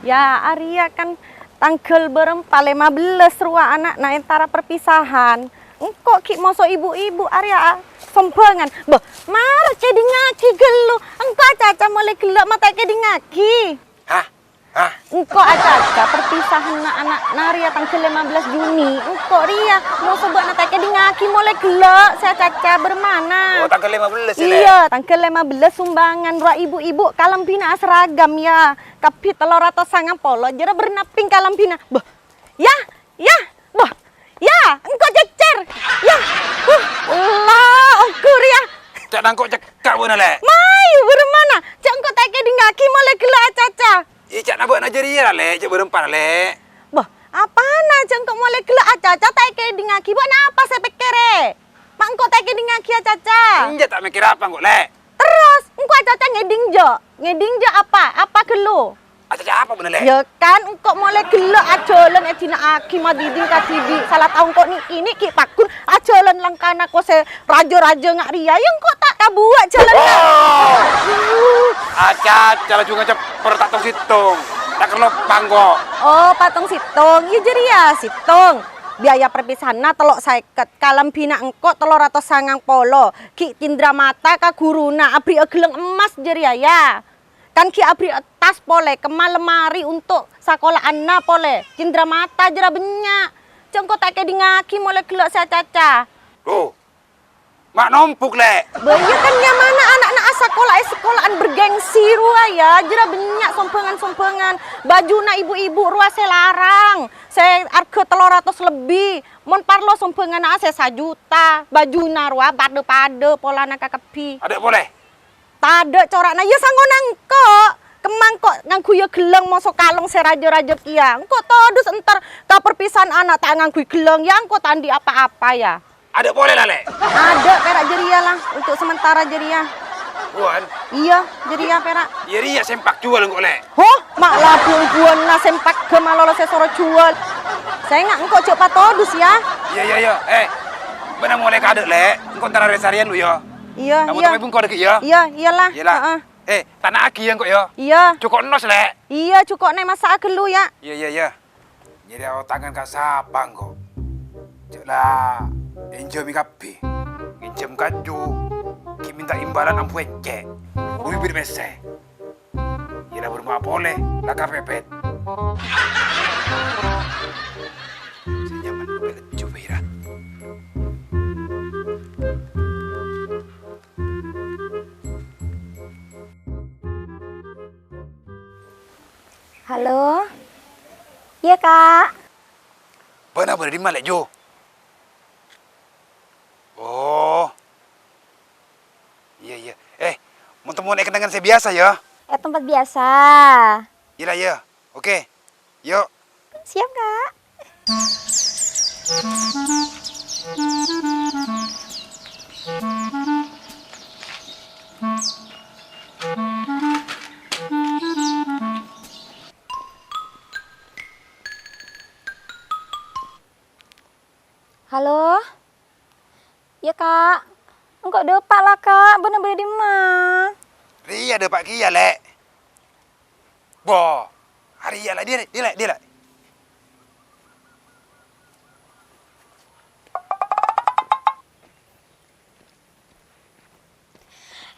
Ya, Arya kan tanggal berempat 15 ruang anak na antara perpisahan. Engkau ki moso ibu-ibu Arya sombongan. Boh, marah jadi ngaki gelu. Engkau caca mulai gelak mata jadi ngaki. Hah? Hah? Engkau aja perpisahan anak Naria tanggal 15 Juni. Engkau Ria mau sebut nata jadi ngaki mulai gelak. Saya caca bermana? Oh, tanggal 15 ya, Iya, tanggal 15 sumbangan ruang ibu-ibu kalam bina seragam ya. Tapi telur atau sangat polo jera bernaping kalam bina. Boh, ya, boh, ya, engkau cecer, ya, lah, engkau Ria. Cak nangkok cekak bener le. Mayu bermana? Cak engkau tak kedi ngaki mulai gelak caca. Iya cak nabok najeria le, cak berempat le. Boh, apa na cak engkau mulai gelak caca tak kedi ngaki? Buat apa saya pikir? Mak engkau tak kedi ngaki caca. Inja tak mikir apa kok le. Terus, engkau caca ngeding jo apa? Apa gelu? Cak apa bener le? Ya kan, engkau mulai gelak ajolan etina aki madiding katibi. Salah tahu engkau ini ki pakun ajolan langkana ko se rajo-rajo ngak ria. Ya engkau tak kabuat jalan. Oh! Acat, jalan juga cak pertatong situng. Tak kerlo panggo. Oh, patung situng. Ya jadi ya situng. Biaya perpisahan na telok saiket. Kalam bina engkau telur atau sangang polo. Ki tindra mata ka guruna abri geleng emas jadi ya. Kan ki abri tas pole kemal lemari untuk sekolah anak pole. Cindra mata jera benyak. Cengko tak kedi ngaki mulai gelak saya caca. Tuh. Mak numpuk le. Banyak kan yang mana anak-anak sekolahan bergengsi rua ya. Jera benyak sompengan. Baju na ibu-ibu rua saya larang. Saya harga telur ratus lebih. Mon parlo sompengan na saya 1 juta. Baju na rua pade-pade pola na kakepi. Ada boleh? Tade corakna ya sangonan kok. Kemang kok nganggu ya geleng mosok kalong se raja-raja kia. Engko todus entar ka perpisahan anak tak nganggu geleng ya engko tandi apa-apa ya. Ada boleh lah le. Ada perak jeria lah untuk sementara jeria. Buan. Iya, jeria perak. Ya ria sempak jual kok le. Hoh, mak lah buan na sempak ke malolo se soro jual. Saya nggak engko coba todus ya. Iya. Benar mulai kade le. Engko antara resarian lu yo. Iya, Kamu iya. tapi kau deket ya? Iya, iyalah. Iyalah. Tanah aki yang kok ya? Iya. Cukup nos le. Iya, cukup nek masak gelu ya. Iya. Jadi awak tangan kak sabang kok. Jelah, enjoy mi kapi. Injem kaju. Ki minta imbalan ampu encek. Bibir mese. Ira berma boleh, lah kapepet. Senyaman belet coba ira. Halo? Iya, Kak. Benar di mana, Jo? Oh. Iya. Mau temuan dengan saya biasa ya? Tempat biasa. Iya. Oke. Yuk. Siap, Kak. Halo? Ya, Kak. Engkau depak lah, Kak. Bener-bener di mana? Ria ada Pak Kia, le. Boh. Hari ya lah, dia lah.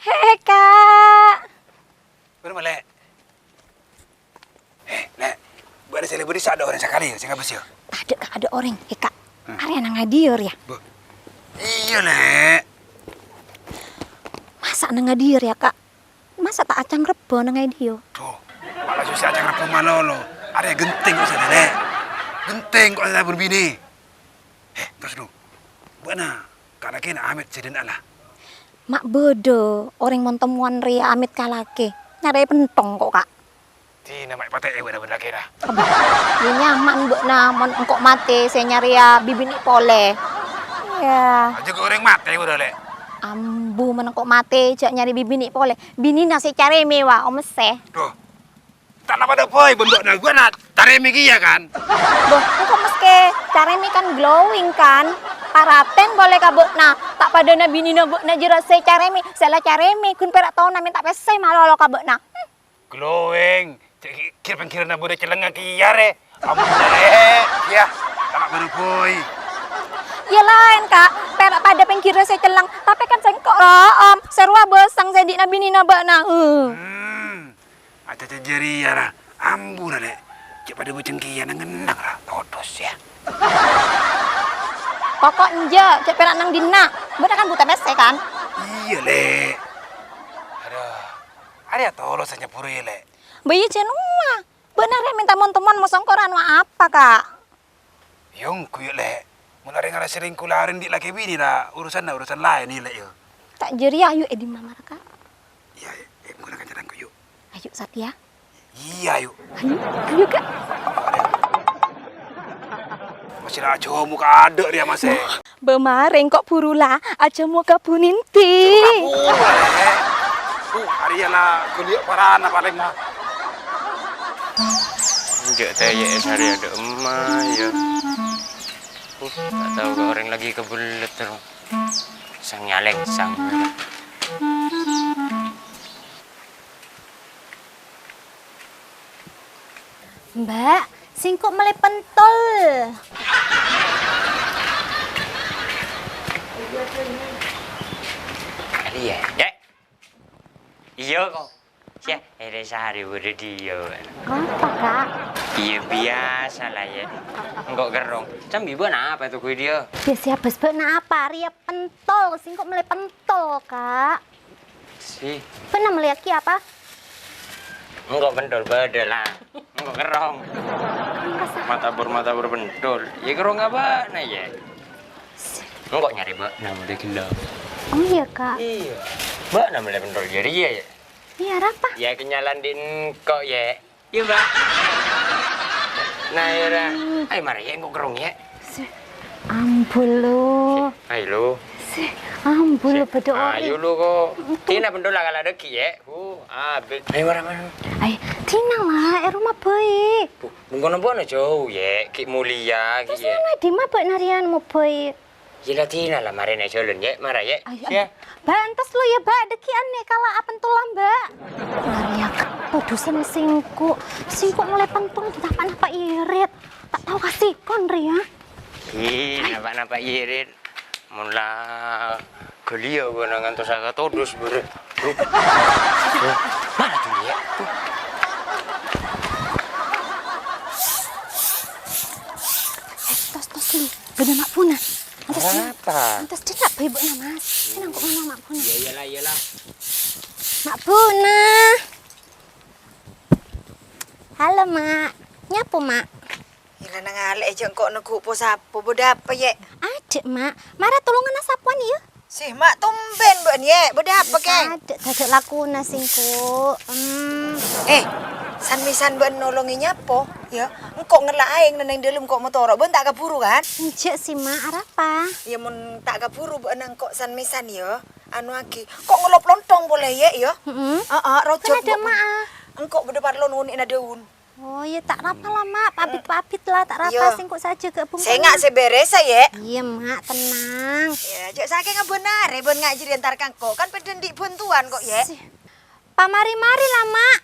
Hei, Kak. Bener, le. Le. Buat saya lebih ada orang sekali, saya nggak bersih. Ada, Kak. Ada orang. Kak. Ariana ngadiur ya? Iya, le. Masa ngadiur ya, Kak? Masa tak acang rebo ngadiur? Tuh, malah susah acang rebo malolo. Ada genting kok sana, le. Genting kok saya berbini. Terus dulu. Buana, karena kena Amit sedin Allah. Mak bodoh, orang mau temuan Ria Amit kalake. Nyari pentong kok, Kak. Tina mak pateh benar-benar kira. Ini nyaman mbok na mon engkok mate saya nyari ya bibini pole. Ya. Aja ke orang mati udah le. Ambu menengkok mate jak nyari bibini pole. Bini nasi cari mewah omese. Tuh. Tak pada boy bentuk na gua nak cari miki ya kan. Boh, engkok meske cari mi kan glowing kan. Paraten boleh kabut na tak pada na bini na buk na jelas saya cari mi. Salah cari mi kun perak tahu namin tak pesai malu lo kabut na. Glowing. Kira-kira boleh celengak kiare. Ampun le. Ya, tak berupoi. Ya lain kak, perak pada pengkira saya celang, tapi kan saya kok lah serua besang saya di nabi ni nabak na. Ada jari ya lah. Ampun le. Cek pada bucengkian ngenang lah. Todos ya. Pokok nje, cek perak nang dina, bener kan buta bese kan? Iya le. Aduh, ada tolos hanya puri le. Bayi cenua, bener ya minta teman mau songkoran mau apa kak? Yung kuyu le. Mula dengar sering kularin di laki bini lah. Urusan lain ni le yo. Tak jeri ayu di mama kak. Iya, menggunakan jalan kuyu. Ayo Satya. Iya yuk. Ayo kak. Masih nak coba muka ada dia masih. Bemareng kok purula, aja mau kapuninti. Hari lah kuliah parana paling mah. Enggak tahu ya, hari ada emak ya. Tak tahu ke orang lagi kebelet terus. Sang nyaleng sang. Mbak, singkok melek pentol. Iya, ya. Iya kok. Ya, ada sehari udah dia. Apa kak? Iya biasa lah ya. Enggak gerong. Cambi buat apa tuh kue dia? Ya siapa sebenarnya apa? Ria pentol, singkok melek pentol kak. Si, Pernah melihat ki apa? enggak bendol beda lah. Enggak gerong. Mata bur bendol. Ya gerong apa? Nah ya. Enggak nyari mbak, nama dia gila. Oh iya kak. Iya. Mbak namanya bendol jadi ya ya. Iya apa? Ya kenyalan din kok ya. Iya mbak. Nah ya. Ay marah ya enggak gerong ya. Ampun lo. Ayo lu. Ampun lo pada Ayo lu kok. Tina bendol lah kalau ada ki ya. Abis. Ayo marah. Ay, tinang lah, rumah baik. Mungkin apa jauh ya. Ki mulia ki Terus ya. mana di mana narian mau baik? Gila Tina lah marah nih jalan ya. Marah ya. Ayo, Ya. bantas lo ya, Mbak. Dekian nih kalau apa pentolan, Mbak. Maria keputusan singkuk mulai pentul kita apa irit. Tak tahu kasih kon Ria. Nampak irit. Mula gelia gua ngantos agak todus bere. Mana tuh dia? Tos nih, bener mak puna. Apa? Antas dia tak ibu nama Mas. Kenang kok mana mak puna? Iyalah. Mak puna. Halo mak, nyapu mak. Ila nang alek je kok nego po sapo boda apa ye? Adek mak, marah tolongan sapuan ya. Sih mak tumben mbok ye, boda apa keng? Adek lakuna singku. San-misan ben nolongi nyapo ya. Engkok ngelak aing nang dalam kok motor ben tak kaburu kan? Encik sih mak, apa? Ya mun tak kaburu ben nang kok san-misan ya. Anu aki, kok ngelop lontong boleh ye ya? Heeh. Rojok. Kan ada mak. Engkok berdepan lon unik na daun. Oh ya tak apa lah mak, papit lah tak apa Iya. singkuk saja ke bungkus. Saya ngak seberes ye. Iya mak, tenang. Ya, jek saking ngebenar ben ngak jadi antar kangko kan pedendik bantuan kok ye. Pamari-mari lah mak.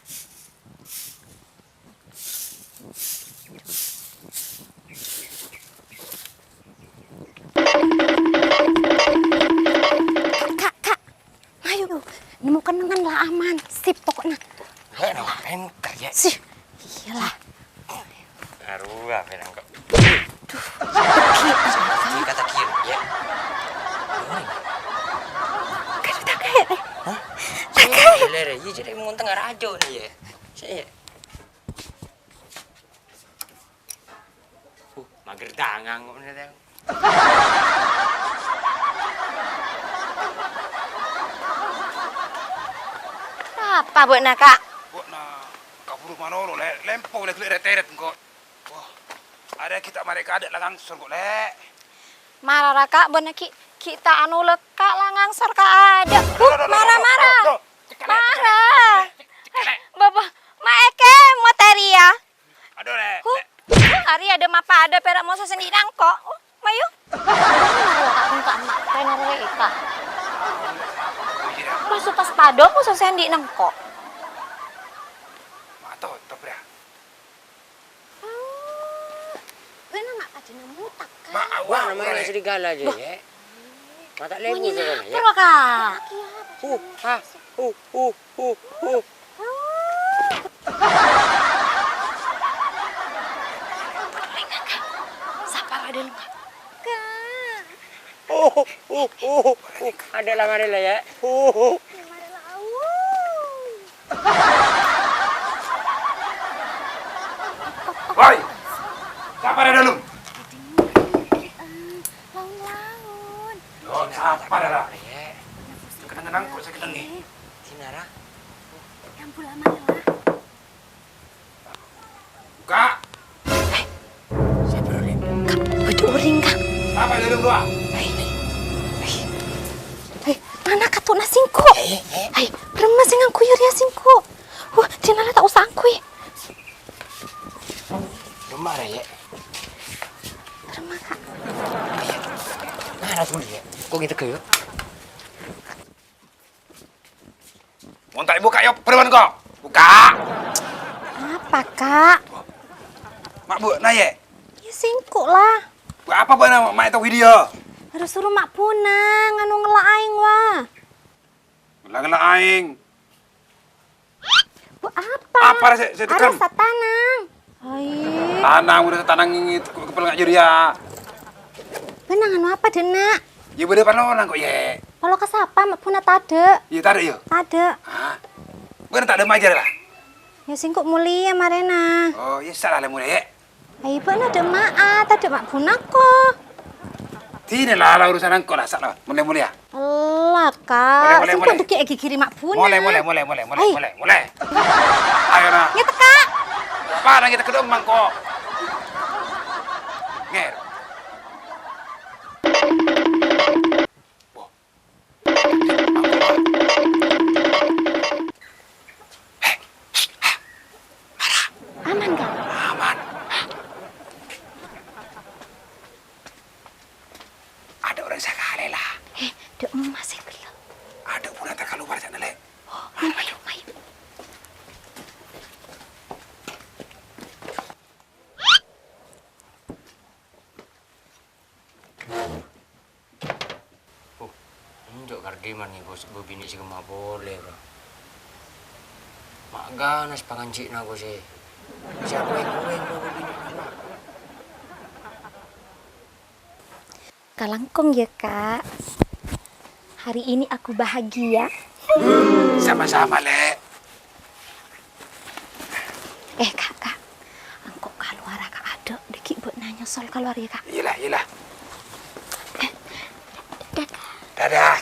Kak, ayo nemu kenangan lah aman, sip pokoknya. Hei, nama penter ya. Sih, iyalah. Aduh, apa yang kok? Kata kiri ya. Tak kayak. Hah? Saya lere, iya jadi mau tengah rajo nih ya. Saya. Mager tangan kok bener. Apa buat nak kak? Kok na kaburu manolo le lempo le teret kok. Wah. Ada kita mereka ada langsung kok le. Marah kak, bener kita anu lekak langang sor kak ada. Marah. Marah. Bapak, mak eke materi ya. Aduh le. Hari ada mapa ada perak mau sendiri kok. Mayu. Enggak mak, trainer reka. Masuk tas pado mau sendi nang kok. Mato to pre mak pada mutak kan. Mak Wah, awak namanya serigala aja ya. Mata lebu Bunyi sebenarnya ya. apa kak? Ha, uh. Sabar ada lu kak. Ada lah ya. Woi, siapa ada dalam? Laun-laun. Oh, siapa ada lah? Ya, Kenang-kenang kok sakit nih. Sinara. Yang pula mana lah? Buka. Siapa Rolin? Bedu uring kak. Siapa ada dalam doa? Hei, mana katuk nasingku? Hei, remas yang kuyur ya singku. Dinala tak usah angkui. Gemar ya. Remah kak. Nah, tuh dia. Kok gitu kayak? Mau tak buka yuk, peruan kok. Buka. Apa kak? Mak bu, naik. Ya singku lah. Buat apa buat nama mak itu video? Harus suruh mak punang, anu ngelaing wah. Ngelang aing. Bu apa? Apa saya tekan? Harus tanang. Hai. Tanang udah tanang ngit kepala ngajur ya. Benang anu apa denak? Ya boleh panon kok ye. Kalau kesapa mak puna tade. Ya tak ada yo. Tade. Hah? Bukan tak ada majar lah. Ya singkuk mulia marena. Oh, ya salah lah mulai ye. Ai bana ada mak tade mak puna ko. Tidak lah urusan angkot lah salah. Mulai ya. Allah kak. Boleh, Singkuk boleh. tuh kayak kiri mak puna. Mulai. Hai. Ayo nah. Ya kak. Apa kita kedua mangkok? Nger. Aman kak. Aman. Ada orang sekali lah. Dek masih gelap. Ada pun tak keluar sana le. Ayo. Unjuk kardiman nih bos, bini sih mah boleh bro. Mak ganas pangancik na ko sih. Siapa yang bro bini na? Kalangkong ya kak. Hari ini aku bahagia. Sama-sama le. Kak. Angkok keluar kak ada. Deki buat nanya soal keluar ya kak. Iyalah. Dek. Dadah.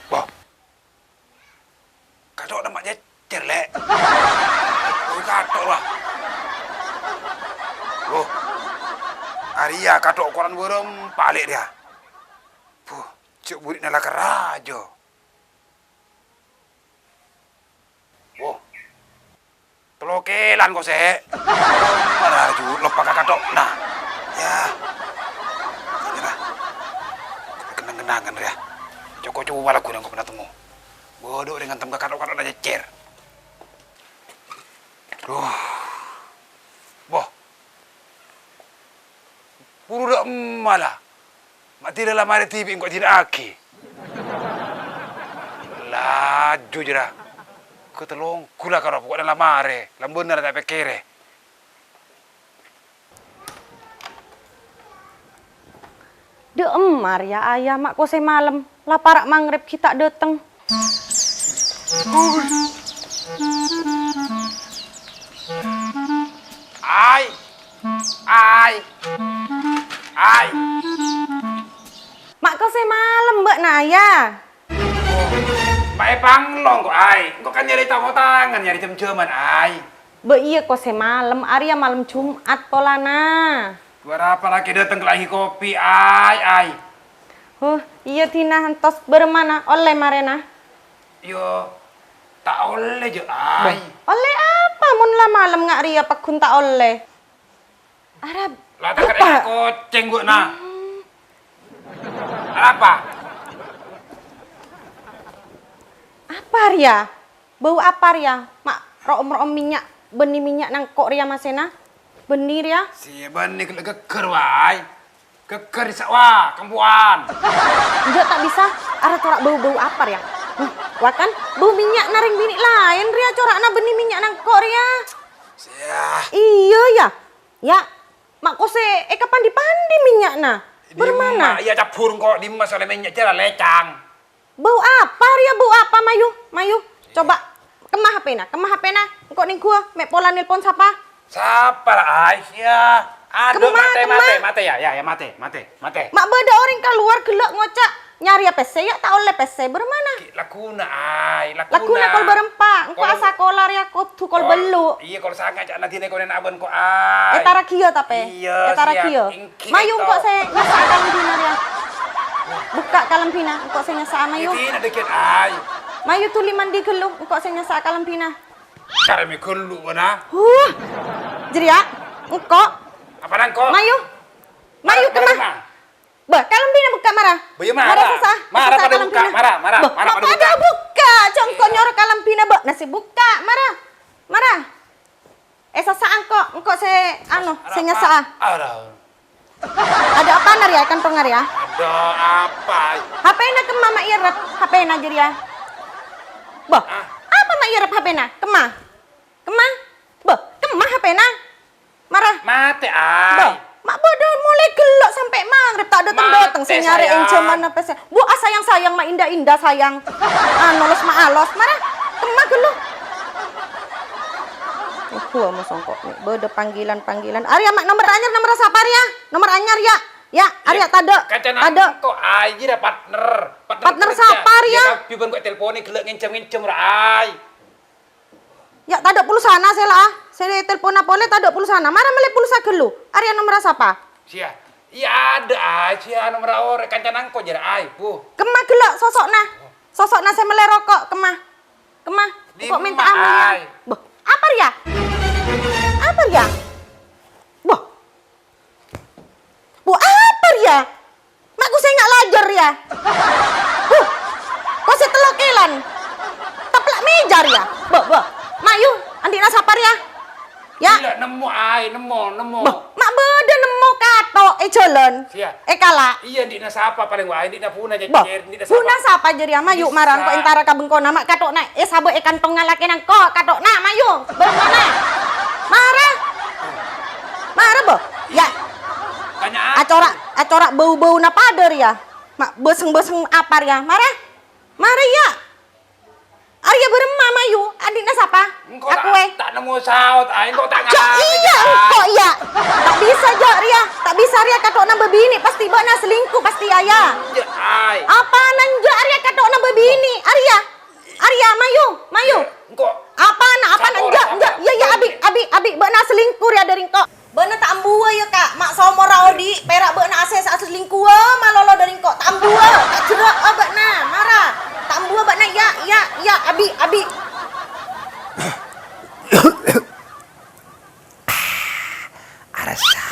Wah. Kadok nama jecer le. Kadok lah. Oh. Arya kadok koran burung balik dia. Puh, cuk burik nala kerajo. Oh. Kelokelan kok seh. Marah ju lepak kadok. Nah. Ya. Inilah. Kenang-kenangan dia. Coba lagu yang kau pernah temu. Bodoh dengan tem kadok-kadok aja jecer. Boh. Puru dak malah. Mak tidak lama ada TV kok tidak aki. Laju jera. Ketelong kula karo pokok dalam mare. Lambun tak pekere. Deemar ya ayah mak kose malam. Laparak mangrib kita dateng. Ai. Mak kose malam mbak Naya. Mak panglong kok ai. Kok kan nyari tamu tangan, nyari jam-jaman ai. Mbak iya kose malam. Arya malam Jumat polana. Berapa lagi datang ke lahi kopi ai. Iya Tina hantos bermana oleh marena. Yo tak oleh je ai. Oleh apa mun lah malam ngak Ria pakun tak oleh. Arab. Lah tak ada koceng gua nah. Apa? Apa Apa ya? Bau apa ya? Mak rom minyak, benih minyak nang kok ria masena? Benih ya? Si benih kalau geger wai. Geger di sawah, kampuan. Enggak tak bisa. Ada corak bau-bau apa ya? Wah kan bau minyak naring bini lain ria corakna benih minyak nang kok ria. Sia. Iya ya. Ya, mak kose kapan dipandi minyak nah? Bermana? Iya capur kok di masalah minyak cara lecang. Bau apa ria bau apa Mayu? Mayu, coba kemah HP na, engko ning gua mek pola nelpon siapa? Siapa lah Aisyah? Aduh, Kemah, mate ya, mate. Mak beda orang keluar gelak ngocak nyari PC ya tak oleh PC bermana? Lakuna, Lakuna kol berempa, engko asa kolar ya kudu kol belu. Iya, kalau sangat cak nanti neko nena abon ko ai. Etara kiyo tape. Iya, Etara siap. kiyo. Ingki Mayu itu. engko saya nyasa kalem pina ya. Buka kalem pina, engko saya nyasa Mayu. Ini deket ai. Mayu tuli mandi gelu, engko saya nyasa kalem pina. Cara mi kulu wana. Jadi ya, engko Apa nang ko? Mayu kemah. Bah, kalem pina buka marah. Bah, ya marah. Sesah. Marah pada kalem buka, pina. marah Bah, pada mak buka. pada buka. Congko nyorok kalem pina, bah. Nasi buka, marah. Sesah engko saya saya nyasa. Ada apa nar ya kantong nar ya? Ada apa? HP na ke mama irep, HP na jadi ya. Bah, apa mak irep HP na? Kemah. Bah, kemah HP na. Marah. Mate Bah, ai. mak bodoh mulai gelok sampai maghrib tak datang saya Mate, nyari sayang. enceman apa sih. Bu sayang mak indah sayang. Nolos mak alos, marah. Kemah gelok. Gua mau songkok nih, beda panggilan. Arya mak nomor siapa Arya? Nomor anyar ya. Ya, Arya tade. Tade. Kok aja dah partner. Partner kerja. siapa, Arya? Ya, piban kok teleponnya gelek ngencem ai. Ya tade pulsana saya lah. Saya telepon apa tade pulsana. Marah mele pulsa gelu. Arya nomor siapa? Sia. Iya ada ai, sia nomor ore kancan kok jare ai, Bu. Kemah gelok sosokna saya mele rokok kemah. Kok minta amu ya? Ai. Boh, apa ya? Boh. Bu apa ya? Makku saya nggak lajar ya. Kok saya telokelan? Taplak mejar ya? Boh. Mayu, andina sapar ya? Ya. Gila, nemu ai, nemu. Boh, mak beda nemu kato jalan. Sia. Kala. Iya ndina sapa paling wae ndina puna Boh, jejer ndina puna sapa jadi Mayu Bisa. marang kok intara kabengkona mak katokna sabo kantong ngalake nang kok katokna Mayu. Bermana? Marah boh. Ya, Tanya acora bau-bau na pader ya. Mak beseng apa ya? Marah ya. Arya berema Mayu, adiknya siapa? Aku tak nemu saut ai kok tak Ja, iya, kok iya. Tak bisa Ria. Tak bisa Ria katokna bebini pasti bana selingkuh pasti ayah. Ya ai. Apa nanja Arya katokna bebini? Arya Mayu. Kok Apa enggak. Ya abi bana selingkuh ya dari kok. Bana tak ambua ya Kak. Mak somo raodi perak bana ase saat selingkuh malolo dari kok. Tak ambua, tak jerak bana marah. Tak ambua bana ya abi. arasa